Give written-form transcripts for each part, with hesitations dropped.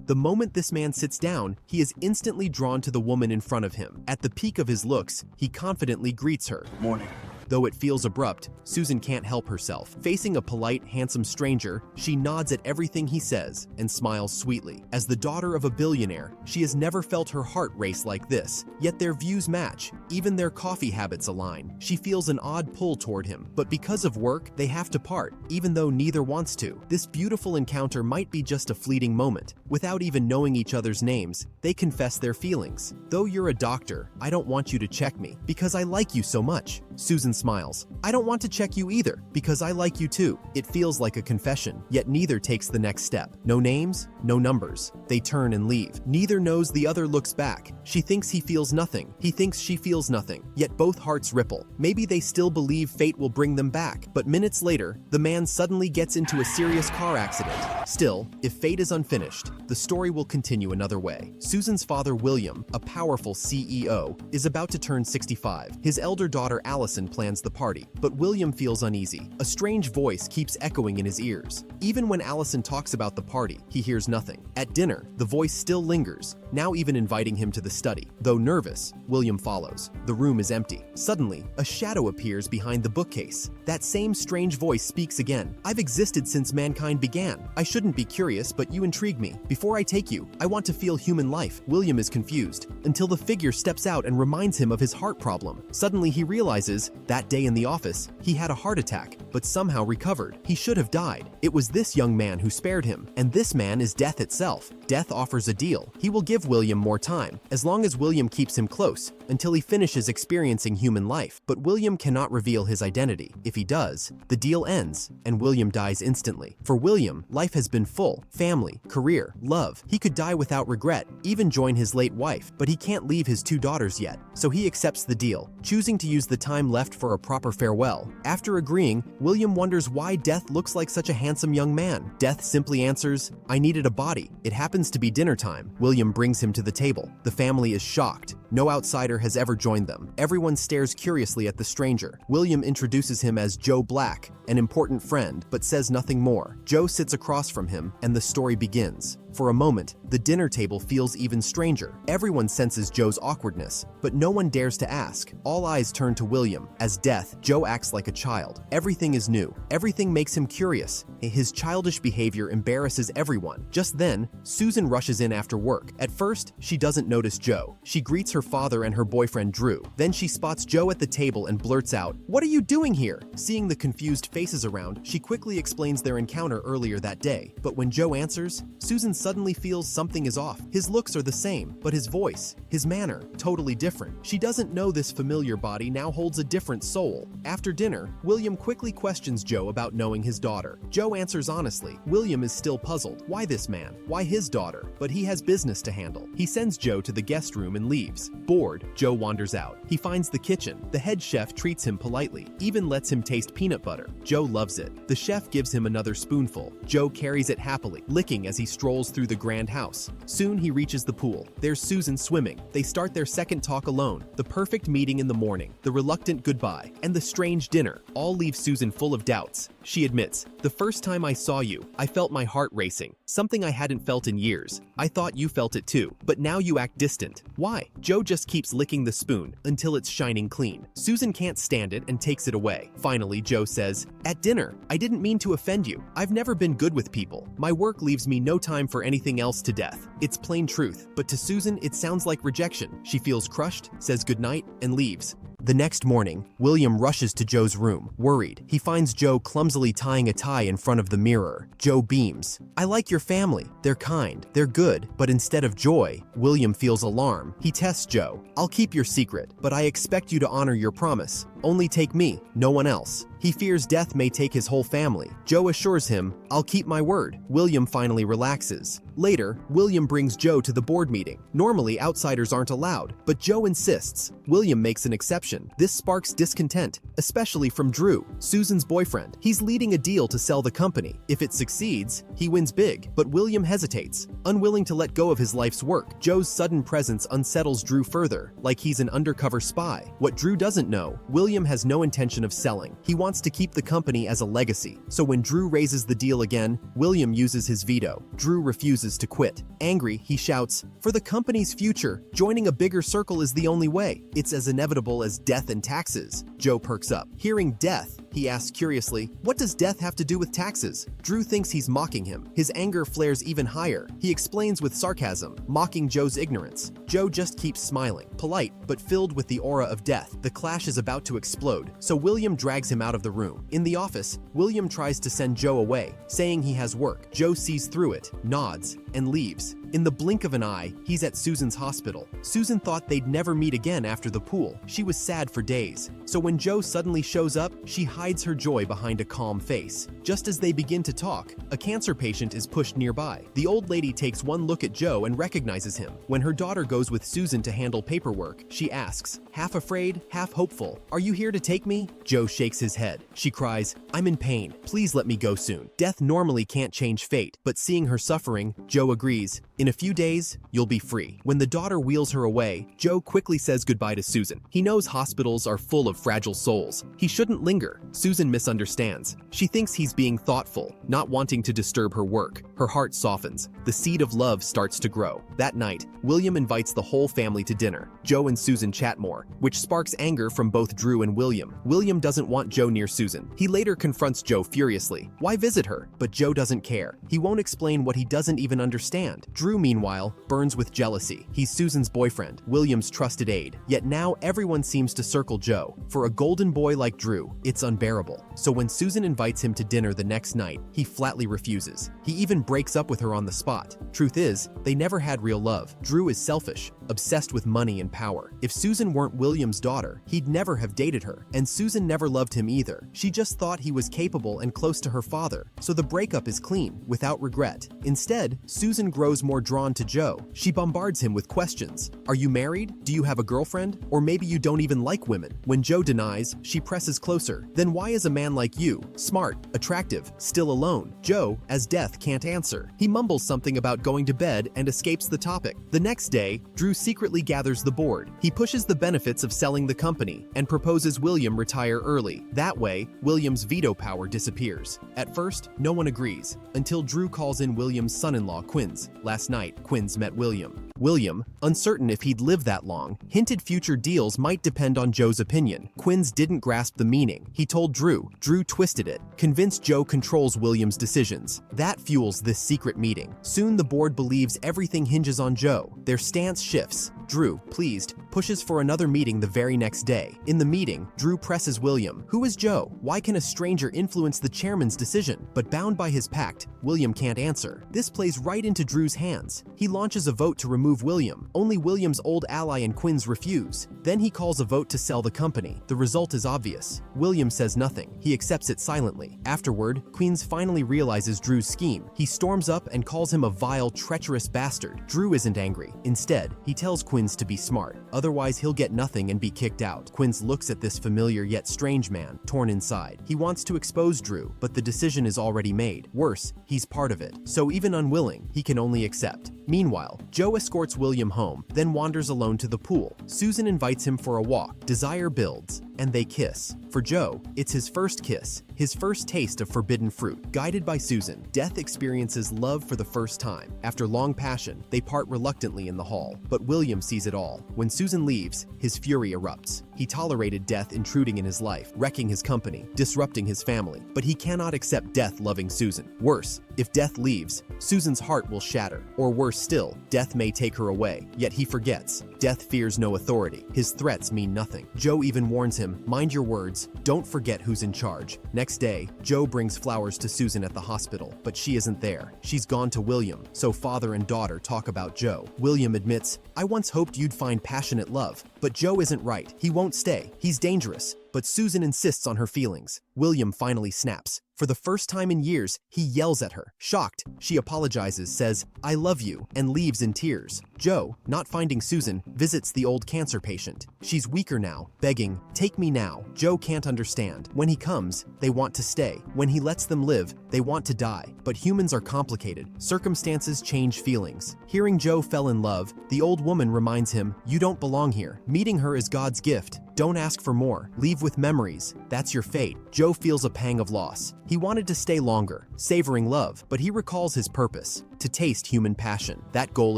The moment this man sits down, he is instantly drawn to the woman in front of him. At the peak of his looks, he confidently greets her. Morning. Though it feels abrupt, Susan can't help herself. Facing a polite, handsome stranger, she nods at everything he says and smiles sweetly. As the daughter of a billionaire, she has never felt her heart race like this, yet their views match, even their coffee habits align. She feels an odd pull toward him, but because of work, they have to part, even though neither wants to. This beautiful encounter might be just a fleeting moment. Without even knowing each other's names, they confess their feelings. Though you're a doctor, I don't want you to check me, because I like you so much. Susan smiles. I don't want to check you either, because I like you too. It feels like a confession, yet neither takes the next step. No names, no numbers. They turn and leave. Neither knows the other looks back. She thinks he feels nothing. He thinks she feels nothing. Yet both hearts ripple. Maybe they still believe fate will bring them back. But minutes later, the man suddenly gets into a serious car accident. Still, if fate is unfinished, the story will continue another way. Susan's father, William, a powerful CEO, is about to turn 65. His elder daughter, Allison, plans the party, but William feels uneasy. A strange voice keeps echoing in his ears. Even when Allison talks about the party, he hears nothing. At dinner, the voice still lingers, now even inviting him to the study. Though nervous, William follows. The room is empty. Suddenly, a shadow appears behind the bookcase. That same strange voice speaks again. I've existed since mankind began. I shouldn't be curious, but you intrigue me. Before I take you, I want to feel human life. William is confused, until the figure steps out and reminds him of his heart problem. Suddenly he realizes, that day in the office, he had a heart attack, but somehow recovered. He should have died. It was this young man who spared him, and this man is death itself. Death offers a deal. He will give William more time, as long as William keeps him close, until he finishes experiencing human life. But William cannot reveal his identity. If he does, the deal ends, and William dies instantly. For William, life has been full. Family, career, love. He could die without regret, even join his late wife, but he can't leave his 2 daughters yet. So he accepts the deal, choosing to use the time left for a proper farewell. After agreeing, William wonders why Death looks like such a handsome young man. Death simply answers, I needed a body. It happens to be dinner time. William brings him to the table. The family is shocked. No outsider has ever joined them. Everyone stares curiously at the stranger. William introduces him as Joe Black, an important friend, but says nothing more. Joe sits across from him, and the story begins. For a moment, the dinner table feels even stranger. Everyone senses Joe's awkwardness, but no one dares to ask. All eyes turn to William. As Death, Joe acts like a child. Everything is new. Everything makes him curious. His childish behavior embarrasses everyone. Just then, Susan rushes in after work. At first, she doesn't notice Joe. She greets her father and her boyfriend Drew. Then she spots Joe at the table and blurts out, "What are you doing here?" Seeing the confused faces around, she quickly explains their encounter earlier that day. But when Joe answers, Susan suddenly feels something is off. His looks are the same, but his voice, his manner, totally different. She doesn't know this familiar body now holds a different soul. After dinner, William quickly questions Joe about knowing his daughter. Joe answers honestly. William is still puzzled. Why this man? Why his daughter? But he has business to handle. He sends Joe to the guest room and leaves. Bored, Joe wanders out. He finds the kitchen. The head chef treats him politely, even lets him taste peanut butter. Joe loves it. The chef gives him another spoonful. Joe carries it happily, licking as he strolls through the grand house. Soon he reaches the pool. There's Susan swimming. They start their second talk alone. The perfect meeting in the morning, the reluctant goodbye, and the strange dinner all leave Susan full of doubts. She admits, "The first time I saw you, I felt my heart racing, something I hadn't felt in years. I thought you felt it too, but now you act distant. Why?" Joe just keeps licking the spoon until it's shining clean. Susan can't stand it and takes it away. Finally, Joe says, "At dinner, I didn't mean to offend you. I've never been good with people. My work leaves me no time for anything else to death." It's plain truth, but to Susan, it sounds like rejection. She feels crushed, says goodnight, and leaves. The next morning, William rushes to Joe's room, worried. He finds Joe clumsily tying a tie in front of the mirror. Joe beams. "I like your family. They're kind. They're good." But instead of joy, William feels alarm. He tests Joe. "I'll keep your secret, but I expect you to honor your promise. Only take me, no one else." He fears Death may take his whole family. Joe assures him, "I'll keep my word." William finally relaxes. Later, William brings Joe to the board meeting. Normally, outsiders aren't allowed, but Joe insists. William makes an exception. This sparks discontent, especially from Drew, Susan's boyfriend. He's leading a deal to sell the company. If it succeeds, he wins big, but William hesitates, unwilling to let go of his life's work. Joe's sudden presence unsettles Drew further, like he's an undercover spy. What Drew doesn't know, William has no intention of selling. He wants wants to keep the company as a legacy. So when Drew raises the deal again, William uses his veto. Drew refuses to quit. Angry, he shouts, "For the company's future, joining a bigger circle is the only way. It's as inevitable as death and taxes." Joe perks up. Hearing death, he asks curiously, "What does death have to do with taxes?" Drew thinks he's mocking him. His anger flares even higher. He explains with sarcasm, mocking Joe's ignorance. Joe just keeps smiling, polite, but filled with the aura of death. The clash is about to explode, so William drags him out of the room. In the office, William tries to send Joe away, saying he has work. Joe sees through it, nods, and leaves. In the blink of an eye, he's at Susan's hospital. Susan thought they'd never meet again after the pool. She was sad for days. So when Joe suddenly shows up, she hides her joy behind a calm face. Just as they begin to talk, a cancer patient is pushed nearby. The old lady takes one look at Joe and recognizes him. When her daughter goes with Susan to handle paperwork, she asks, half afraid, half hopeful, "Are you here to take me?" Joe shakes his head. She cries, "I'm in pain. Please let me go soon." Death normally can't change fate, but seeing her suffering, Joe agrees. In a few days, you'll be free. When the daughter wheels her away, Joe quickly says goodbye to Susan. He knows hospitals are full of fragile souls. He shouldn't linger. Susan misunderstands. She thinks he's being thoughtful, not wanting to disturb her work. Her heart softens. The seed of love starts to grow. That night, William invites the whole family to dinner. Joe and Susan chat more, which sparks anger from both Drew and William. William doesn't want Joe near Susan. He later confronts Joe furiously. Why visit her? But Joe doesn't care. He won't explain what he doesn't even understand. Drew, meanwhile, burns with jealousy. He's Susan's boyfriend, William's trusted aide. Yet now everyone seems to circle Joe. For a golden boy like Drew, it's unbearable. So when Susan invites him to dinner the next night, he flatly refuses. He even breaks up with her on the spot. Truth is, they never had real love. Drew is selfish, obsessed with money and power. If Susan weren't William's daughter, he'd never have dated her. And Susan never loved him either. She just thought he was capable and close to her father. So the breakup is clean, without regret. Instead, Susan grows more drawn to Joe. She bombards him with questions. Are you married? Do you have a girlfriend? Or maybe you don't even like women? When Joe denies, she presses closer. Then why is a man like you, smart, attractive, still alone? Joe, as death, can't answer. He mumbles something about going to bed and escapes the topic. The next day, Drew secretly gathers the board. He pushes the benefits of selling the company and proposes William retire early. That way, William's veto power disappears. At first, no one agrees, until Drew calls in William's son-in-law, Quinns. Last night, Quinns met William. William, uncertain if he'd live that long, hinted future deals might depend on Joe's opinion. Quinns didn't grasp the meaning. He told Drew. Drew twisted it, convinced Joe controls William's decisions. That fuels this secret meeting. Soon the board believes everything hinges on Joe. Their stance shifts. Drew, pleased, pushes for another meeting the very next day. In the meeting, Drew presses William. Who is Joe? Why can a stranger influence the chairman's decision? But bound by his pact, William can't answer. This plays right into Drew's hands. He launches a vote to remove William. Only William's old ally and Quinns refuse. Then he calls a vote to sell the company. The result is obvious. William says nothing. He accepts it silently. Afterward, Quinns finally realizes Drew's scheme. He storms up and calls him a vile, treacherous bastard. Drew isn't angry. Instead, he tells Quinns to be smart. Otherwise, he'll get nothing and be kicked out. Quinns looks at this familiar yet strange man, torn inside. He wants to expose Drew, but the decision is already made. Worse, he's part of it. So even unwilling, he can only accept. Meanwhile, Joe escorts William home, then wanders alone to the pool. Susan invites him for a walk. Desire builds, and they kiss. For Joe, it's his first kiss, his first taste of forbidden fruit. Guided by Susan, Death experiences love for the first time. After long passion, they part reluctantly in the hall, but William sees it all. When Susan leaves, his fury erupts. He tolerated Death intruding in his life, wrecking his company, disrupting his family, but he cannot accept Death loving Susan. Worse, if Death leaves, Susan's heart will shatter. Or worse still, Death may take her away. Yet he forgets. Death fears no authority. His threats mean nothing. Joe even warns him, mind your words, don't forget who's in charge. Next day, Joe brings flowers to Susan at the hospital, but she isn't there. She's gone to William, so father and daughter talk about Joe. William admits, I once hoped you'd find passionate love, but Joe isn't right. He won't stay. He's dangerous. But Susan insists on her feelings. William finally snaps. For the first time in years, he yells at her. Shocked, she apologizes, says, I love you, and leaves in tears. Joe, not finding Susan, visits the old cancer patient. She's weaker now, begging, take me now. Joe can't understand. When he comes, they want to stay. When he lets them live, they want to die. But humans are complicated. Circumstances change feelings. Hearing Joe fell in love, the old woman reminds him, you don't belong here. Meeting her is God's gift. Don't ask for more. Leave with memories. That's your fate. Joe feels a pang of loss. He wanted to stay longer, savoring love, but he recalls his purpose: to taste human passion. That goal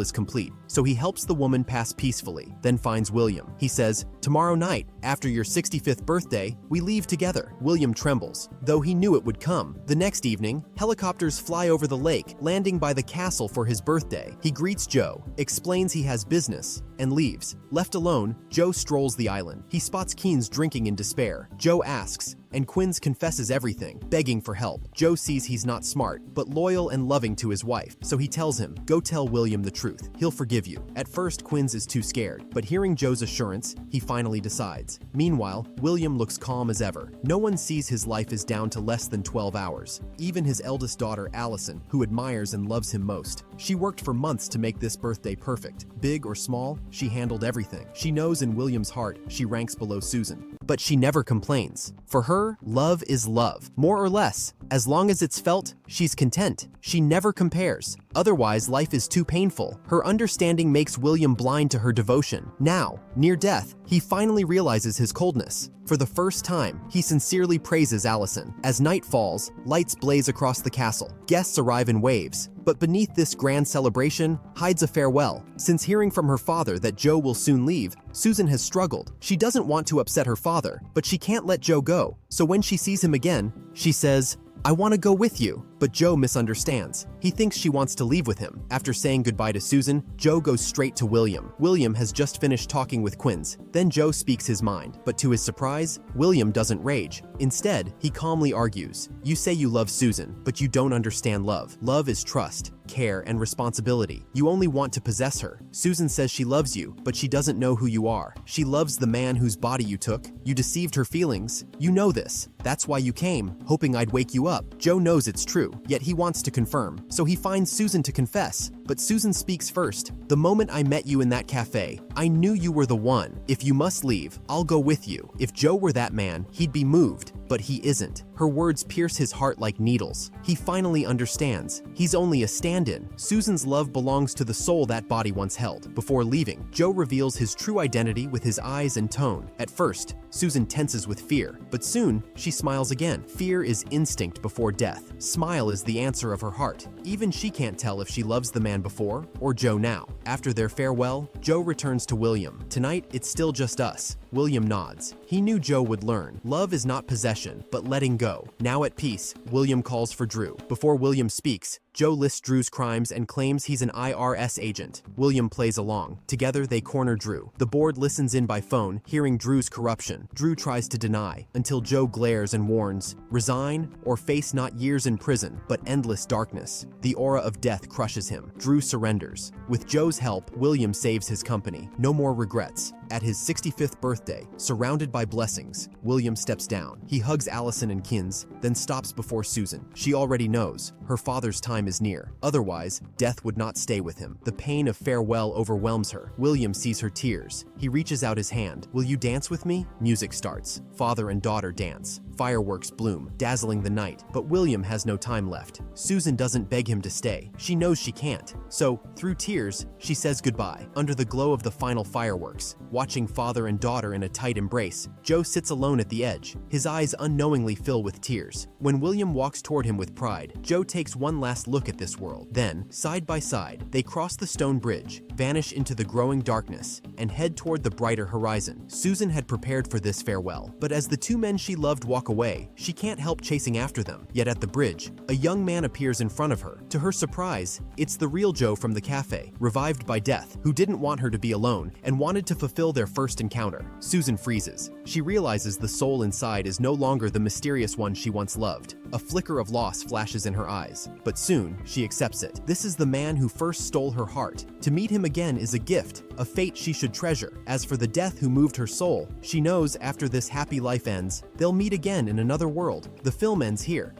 is complete, so he helps the woman pass peacefully, then finds William. He says, "Tomorrow night, after your 65th birthday, we leave together." William trembles, though he knew it would come. The next evening, helicopters fly over the lake, landing by the castle for his birthday. He greets Joe, explains he has business, and leaves. Left alone, Joe strolls the island. He spots Keynes drinking in despair. Joe asks, and Quinns confesses everything, begging for help. Joe sees he's not smart, but loyal and loving to his wife, so he tells him, "Go tell William the truth. He'll forgive you." At first, Quinns is too scared, but hearing Joe's assurance, he finally decides. Meanwhile, William looks calm as ever. No one sees his life is down to less than 12 hours. Even his eldest daughter, Allison, who admires and loves him most. She worked for months to make this birthday perfect. Big or small, she handled everything. She knows in William's heart she ranks below Susan. But she never complains. For her, love is love. More or less. As long as it's felt, she's content. She never compares. Otherwise, life is too painful. Her understanding makes William blind to her devotion. Now, near death, he finally realizes his coldness. For the first time, he sincerely praises Allison. As night falls, lights blaze across the castle. Guests arrive in waves. But beneath this grand celebration hides a farewell. Since hearing from her father that Joe will soon leave, Susan has struggled. She doesn't want to upset her father, but she can't let Joe go. So when she sees him again, she says, "I want to go with you." But Joe misunderstands. He thinks she wants to leave with him. After saying goodbye to Susan, Joe goes straight to William. William has just finished talking with Quinns. Then Joe speaks his mind. But to his surprise, William doesn't rage. Instead, he calmly argues, "You say you love Susan, but you don't understand love. Love is trust, care, and responsibility. You only want to possess her. Susan says she loves you, but she doesn't know who you are. She loves the man whose body you took. You deceived her feelings. You know this. That's why you came, hoping I'd wake you up." Joe knows it's true, yet he wants to confirm. So he finds Susan to confess. But Susan speaks first. "The moment I met you in that cafe, I knew you were the one. If you must leave, I'll go with you." If Joe were that man, he'd be moved, but he isn't. Her words pierce his heart like needles. He finally understands. He's only a stand-in. Susan's love belongs to the soul that body once held. Before leaving, Joe reveals his true identity with his eyes and tone. At first, Susan tenses with fear, but soon she smiles again. Fear is instinct before death. Smile is the answer of her heart. Even she can't tell if she loves the man before or Joe now. After their farewell, Joe returns to William. "Tonight, it's still just us." William nods. He knew Joe would learn. Love is not possession, but letting go. Now at peace, William calls for Drew. Before William speaks, Joe lists Drew's crimes and claims he's an IRS agent. William plays along. Together, they corner Drew. The board listens in by phone, hearing Drew's corruption. Drew tries to deny, until Joe glares and warns, "Resign or face not years in prison, but endless darkness." The aura of death crushes him. Drew surrenders. With Joe's help, William saves his company. No more regrets. At his 65th birthday, surrounded by blessings, William steps down. He hugs Allison and Quinns, then stops before Susan. She already knows her father's time is near. Otherwise, death would not stay with him. The pain of farewell overwhelms her. William sees her tears. He reaches out his hand. "Will you dance with me?" Music starts. Father and daughter dance. Fireworks bloom, dazzling the night. But William has no time left. Susan doesn't beg him to stay. She knows she can't. So, through tears, she says goodbye. Under the glow of the final fireworks, watching father and daughter in a tight embrace, Joe sits alone at the edge. His eyes unknowingly fill with tears. When William walks toward him with pride, Joe takes one last look at this world. Then, side by side, they cross the stone bridge, vanish into the growing darkness, and head toward the brighter horizon. Susan had prepared for this farewell, but as the two men she loved walk away, she can't help chasing after them. Yet at the bridge, a young man appears in front of her. To her surprise, it's the real Joe from the cafe, revived by death, who didn't want her to be alone and wanted to fulfill their first encounter. Susan freezes. She realizes the soul inside is no longer the mysterious one she once loved. A flicker of loss flashes in her eyes, but soon she accepts it. This is the man who first stole her heart. To meet him again is a gift, a fate she should treasure. As for the death who moved her soul, she knows after this happy life ends, they'll meet again in another world. The film ends here.